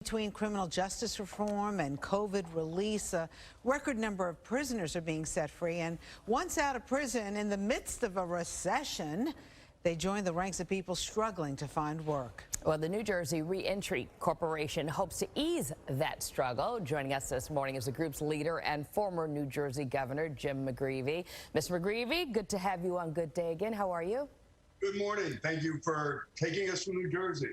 Between criminal justice reform and COVID release, a record number of prisoners are being set free. And once out of prison, in the midst of a recession, they join the ranks of people struggling to find work. Well, the New Jersey Reentry Corporation hopes to ease that struggle. Joining us this morning is the group's leader and former New Jersey Governor, Jim McGreevey. Mr. McGreevey, good to have you on Good Day again. How are you? Good morning. Thank you for taking us from New Jersey.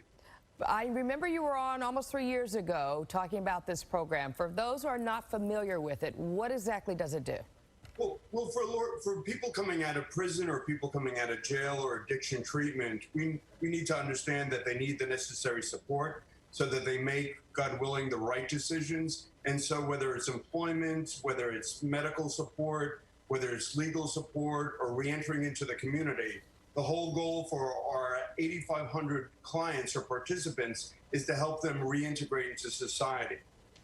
I remember you were on almost 3 years ago talking about this program. For those who are not familiar with it, what exactly does it do? Well, for people coming out of prison or people coming out of jail or addiction treatment, we need to understand that they need the necessary support so that they make, God willing, the right decisions. And so whether it's employment, whether it's medical support, whether it's legal support or reentering into the community, the whole goal for our 8,500 clients or participants is to help them reintegrate into society.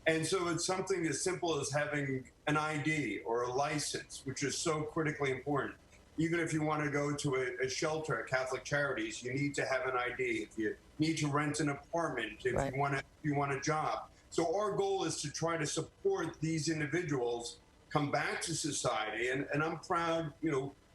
And so it's something as simple as having an ID or a license, which is so critically important. Even if you want to go to a shelter, a Catholic Charities, you need to have an ID. If you need to rent an apartment, if Right. you want a job. So our goal is to try to support these individuals come back to society. And I'm proud,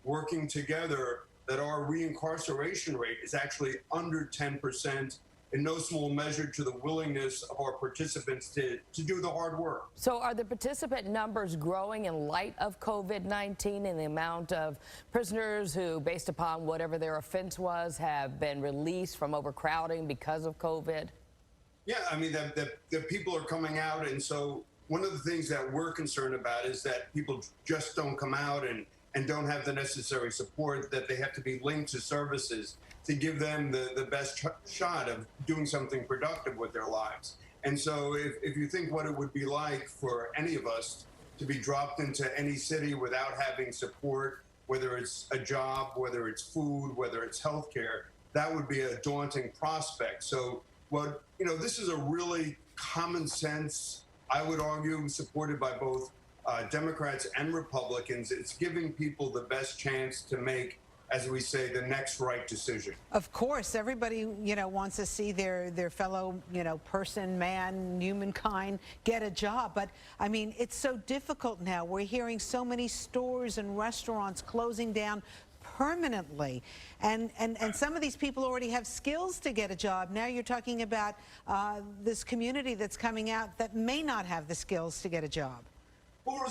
working together, that our reincarceration rate is actually under 10%, in no small measure to the willingness of our participants to do the hard work. So are the participant numbers growing in light of COVID-19 and the amount of prisoners who, based upon whatever their offense was, have been released from overcrowding because of COVID? Yeah, I mean, the people are coming out. And so one of the things that we're concerned about is that people just don't come out and don't have the necessary support, that they have to be linked to services to give them the best shot of doing something productive with their lives. And so if you think what it would be like for any of us to be dropped into any city without having support, whether it's a job, whether it's food, whether it's healthcare, that would be a daunting prospect. So this is a really common sense, I would argue, supported by both Democrats and Republicans. It's giving people the best chance to make, as we say, the next right decision. Of course, everybody, wants to see their fellow, person, man, humankind get a job. But I mean, it's so difficult now. We're hearing so many stores and restaurants closing down permanently. And some of these people already have skills to get a job. Now you're talking about this community that's coming out that may not have the skills to get a job. Well,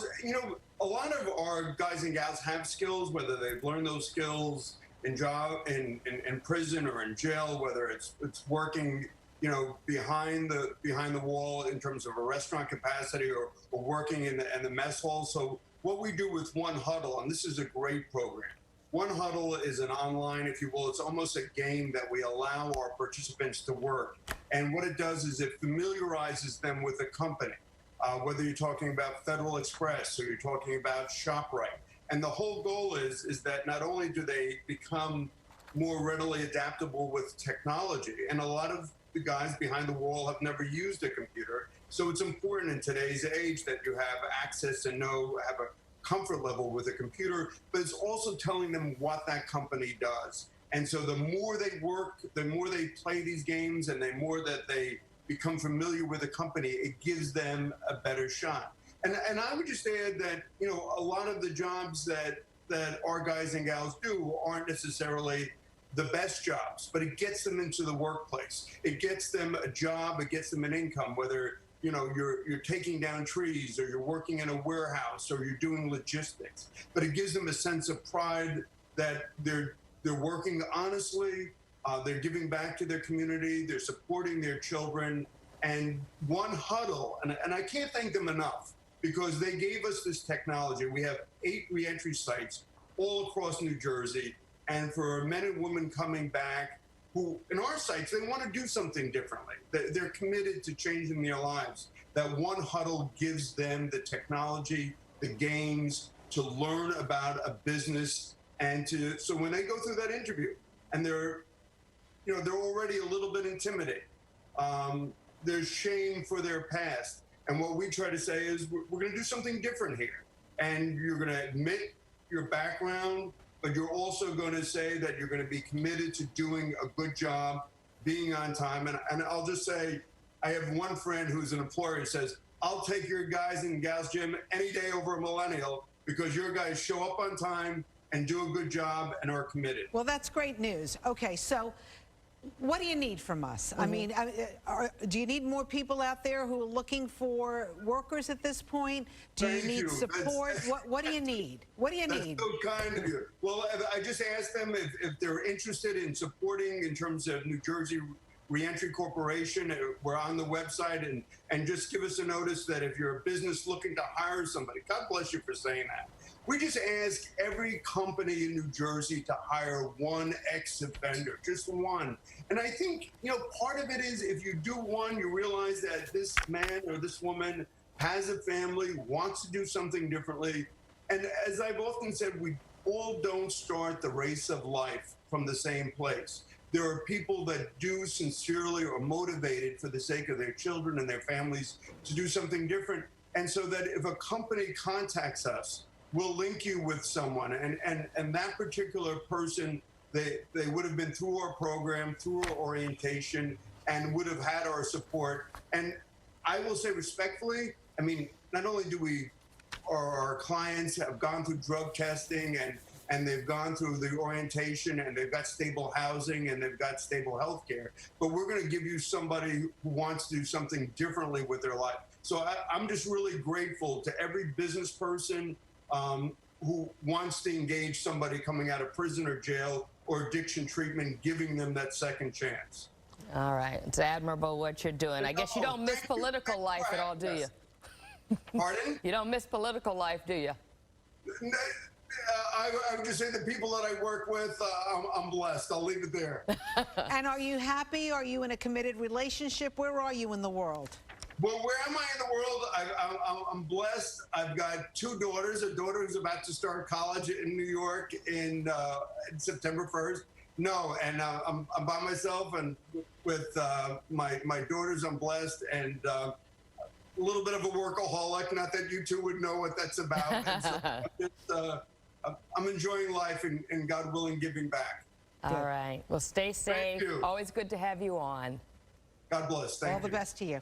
a lot of our guys and gals have skills, whether they've learned those skills in prison or in jail, whether it's working, behind the wall in terms of a restaurant capacity or working in the mess hall. So what we do with 1Huddle, and this is a great program. 1Huddle is an online, if you will, it's almost a game that we allow our participants to work. And what it does is it familiarizes them with the company. Whether you're talking about Federal Express or you're talking about ShopRite. And the whole goal is that not only do they become more readily adaptable with technology, and a lot of the guys behind the wall have never used a computer. So it's important in today's age that you have access and have a comfort level with a computer, but it's also telling them what that company does. And so the more they work, the more they play these games, and the more that they become familiar with a company, it gives them a better shot. And I would just add that, a lot of the jobs that our guys and gals do aren't necessarily the best jobs, but it gets them into the workplace. It gets them a job, it gets them an income, whether you're taking down trees or you're working in a warehouse or you're doing logistics. But it gives them a sense of pride that they're working honestly. They're giving back to their community, they're supporting their children, and 1Huddle, and I can't thank them enough, because they gave us this technology. We have 8 reentry sites all across New Jersey, and for men and women coming back who, in our sites, they want to do something differently. They're committed to changing their lives. That 1Huddle gives them the technology, the games, to learn about a business, and so when they go through that interview, and they're already a little bit intimidated. There's shame for their past. And what we try to say is we're going to do something different here. And you're going to admit your background, but you're also going to say that you're going to be committed to doing a good job, being on time. And I'll just say, I have one friend who's an employer who says, I'll take your guys and gals gym any day over a millennial because your guys show up on time and do a good job and are committed. Well, that's great news. Okay, so what do you need from us? I mean, do you need more people out there who are looking for workers at this point? Do you need support? What do you need? What do you need? That's so kind of you. Well, I just asked them if they're interested in supporting in terms of New Jersey Reentry Corporation. We're on the website, and just give us a notice that if you're a business looking to hire somebody, God bless you for saying that. We just ask every company in New Jersey to hire one ex-offender, just one. And I think, part of it is if you do one, you realize that this man or this woman has a family, wants to do something differently. And as I've often said, we all don't start the race of life from the same place. There are people that do sincerely or motivated for the sake of their children and their families to do something different. And so that if a company contacts us, we'll link you with someone. And that particular person, they would have been through our program, through our orientation, and would have had our support. And I will say respectfully, I mean, not only do our clients have gone through drug testing and they've gone through the orientation and they've got stable housing and they've got stable health care, but we're going to give you somebody who wants to do something differently with their life. So I'm just really grateful to every business person who wants to engage somebody coming out of prison or jail or addiction treatment, giving them that second chance. All right. It's admirable what you're doing. I guess you don't miss political life at all, do you? Pardon? You don't miss political life, do you? I would just say the people that I work with, I'm blessed. I'll leave it there. And are you happy? Are you in a committed relationship? Where are you in the world? Well, where am I in the world? I'm blessed. I've got two daughters. A daughter who's about to start college in New York in September 1st. No, and I'm by myself, and with my daughters, I'm blessed, and a little bit of a workaholic. Not that you two would know what that's about. And so I'm enjoying life and God willing, giving back. All right. Well, stay safe. Thank you. Always good to have you on. God bless. Thank you. All the best to you.